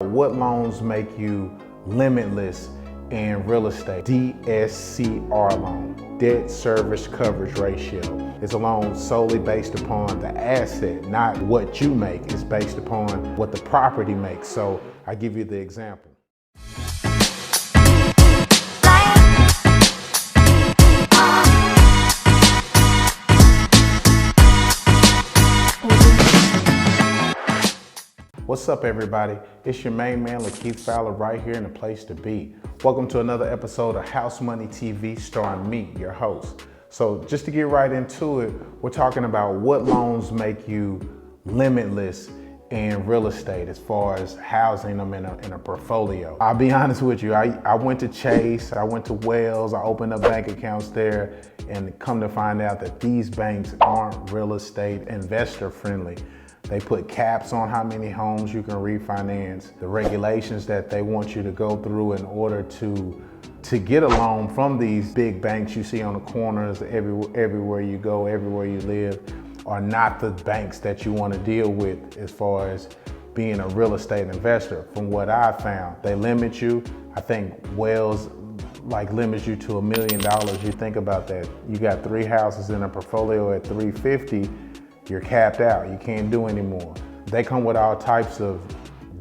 What loans make you limitless in real estate? DSCR loan, debt service coverage ratio. It's a loan solely based upon the asset, not what you make. It's based upon what the property makes. So I give you the example. What's up, everybody? It's your main man, Lakeith Fowler, right here in the place to be. Welcome to another episode of House Money TV, starring me, your host. So just to get right into it, we're talking about what loans make you limitless in real estate as far as housing them in a portfolio. I'll be honest with you, I went to Chase, I went to Wells, I opened up bank accounts there, and come to find out that these banks aren't real estate investor friendly. They put caps on how many homes you can refinance, the regulations that they want you to go through in order to get a loan from these big banks you see on the corners, everywhere you go, everywhere you live, are not the banks that you want to deal with as far as being a real estate investor. From what I found, they limit you. I think Wells limits you to $1 million. You think about that. You got 3 houses in a portfolio at $350. You're capped out, you can't do anymore. They come with all types of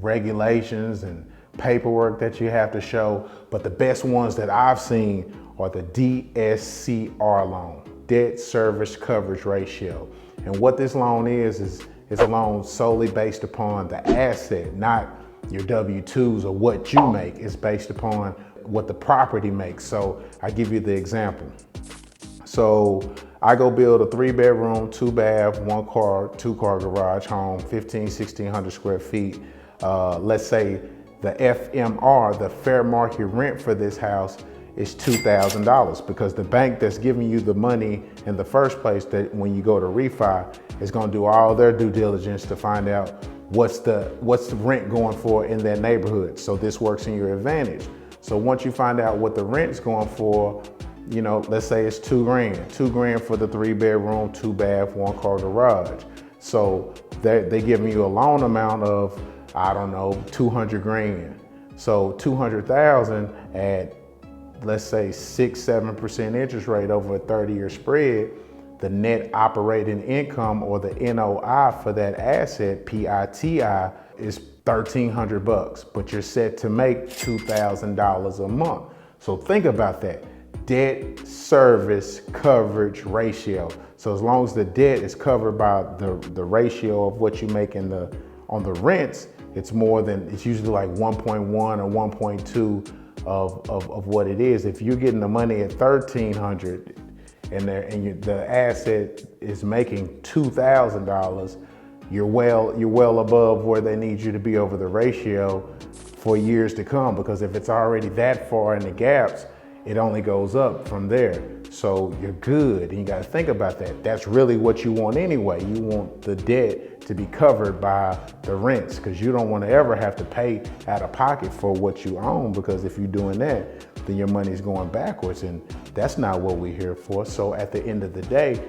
regulations and paperwork that you have to show, but the best ones that I've seen are the DSCR loan, debt service coverage ratio. And what this loan is a loan solely based upon the asset, not your W-2s or what you make. It's based upon what the property makes. So I give you the example. So I go build a 3-bedroom, 2-bath, 1-car, 2-car garage home, 1,600 square feet. Let's say the FMR, the fair market rent for this house, is $2,000 because the bank that's giving you the money in the first place, that when you go to refi, is going to do all their due diligence to find out what's the rent going for in that neighborhood. So this works in your advantage. So once you find out what the rent's going for, you know, let's say it's $2 grand. $2 grand for the 3-bedroom, 2-bath, 1-car garage. So they giving you a loan amount of, I don't know, 200 grand. So 200,000 at, let's say 6-7% interest rate over a 30-year spread, the net operating income or the NOI for that asset, PITI, is $1,300, but you're set to make $2,000 a month. So think about that. Debt service coverage ratio. So as long as the debt is covered by the ratio of what you make on the rents, it's usually like 1.1 or 1.2 of what it is. If you're getting the money at $1,300 and the asset is making $2,000, you're well above where they need you to be over the ratio for years to come, because if it's already that far in the gaps, it only goes up from there. So you're good, and you gotta think about that. That's really what you want anyway. You want the debt to be covered by the rents, because you don't want to ever have to pay out of pocket for what you own, because if you're doing that, then your money's going backwards, and that's not what we're here for. So at the end of the day,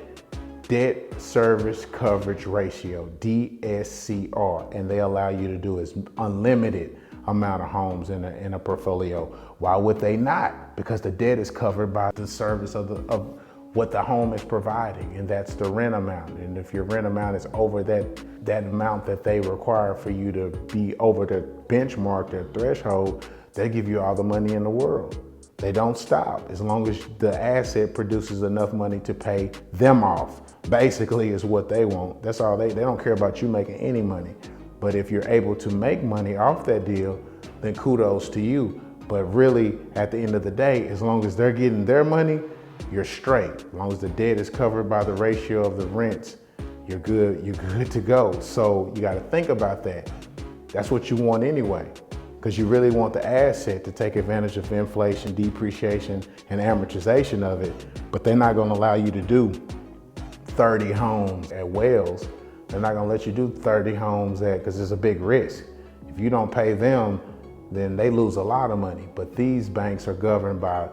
debt service coverage ratio, DSCR, and they allow you to do is unlimited amount of homes in a portfolio. Why would they not? Because the debt is covered by the service of what the home is providing, and that's the rent amount. And if your rent amount is over that amount that they require for you to be over the benchmark, their threshold, they give you all the money in the world. They don't stop as long as the asset produces enough money to pay them off. Basically is what they want. That's all they don't care about you making any money. But if you're able to make money off that deal, then kudos to you. But really, at the end of the day, as long as they're getting their money, you're straight. As long as the debt is covered by the ratio of the rents, you're good to go. So you gotta think about that. That's what you want anyway, because you really want the asset to take advantage of inflation, depreciation, and amortization of it. But they're not gonna allow you to do 30 homes at Wells. They're not gonna let you do 30 homes because it's a big risk. If you don't pay them, then they lose a lot of money. But these banks are governed by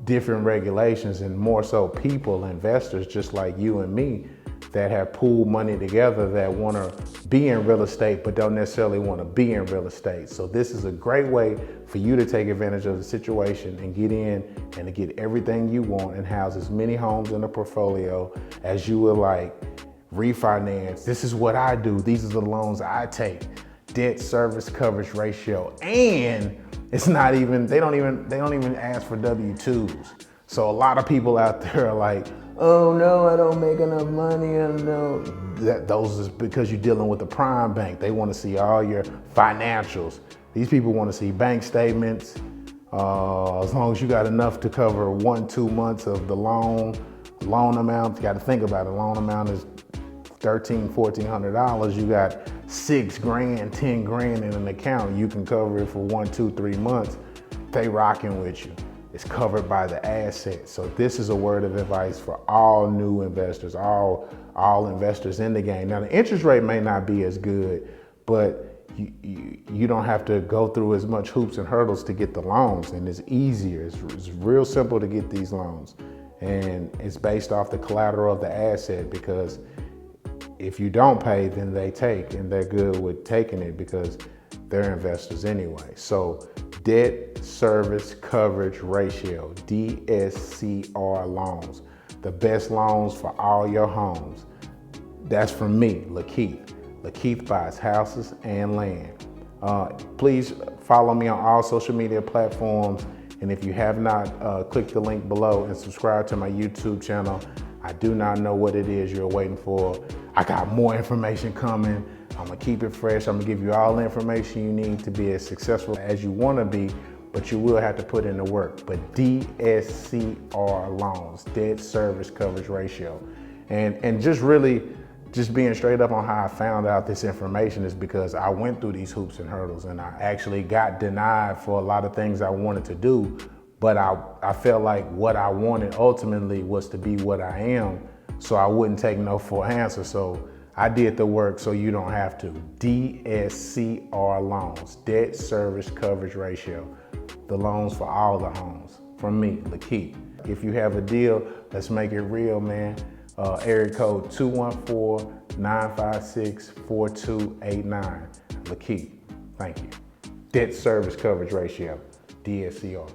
different regulations, and more so people, investors just like you and me, that have pooled money together that want to be in real estate but don't necessarily want to be in real estate. So this is a great way for you to take advantage of the situation and get in and to get everything you want and house as many homes in a portfolio as you would like. Refinance, this is what I do, these are the loans I take. Debt service coverage ratio, and it's not even, they don't even ask for W-2s. So a lot of people out there are like, oh no, I don't make enough money. No, those is because you're dealing with a prime bank. They want to see all your financials. These people want to see bank statements. As long as you got enough to cover 1-2 months of the loan amount, you got to think about it. Loan amount is $1,400. You got $6 grand, $10 grand in an account. You can cover it for 1, 2, 3 months. They rocking with you. It's covered by the asset. So this is a word of advice for all new investors, all investors in the game. Now the interest rate may not be as good, but you don't have to go through as much hoops and hurdles to get the loans, and it's easier. It's real simple to get these loans, and it's based off the collateral of the asset, because if you don't pay, then they take, and they're good with taking it because they're investors anyway. So debt service coverage ratio, DSCR loans, the best loans for all your homes. That's from me, Lakeith. Lakeith buys houses and land. Please follow me on all social media platforms. And if you have not, click the link below and subscribe to my YouTube channel. I do not know what it is you're waiting for. I got more information coming. I'm gonna keep it fresh. I'm gonna give you all the information you need to be as successful as you wanna be, but you will have to put in the work. But DSCR loans, debt service coverage ratio. And just being straight up on how I found out this information is because I went through these hoops and hurdles, and I actually got denied for a lot of things I wanted to do, but I felt like what I wanted ultimately was to be what I am, so I wouldn't take no for an answer. So I did the work so you don't have to. DSCR loans, debt service coverage ratio, the loans for all the homes. From me, Lakeith. If you have a deal, let's make it real, man. Area code 214-956-4289. Lakeith, thank you. Debt service coverage ratio, DSCR.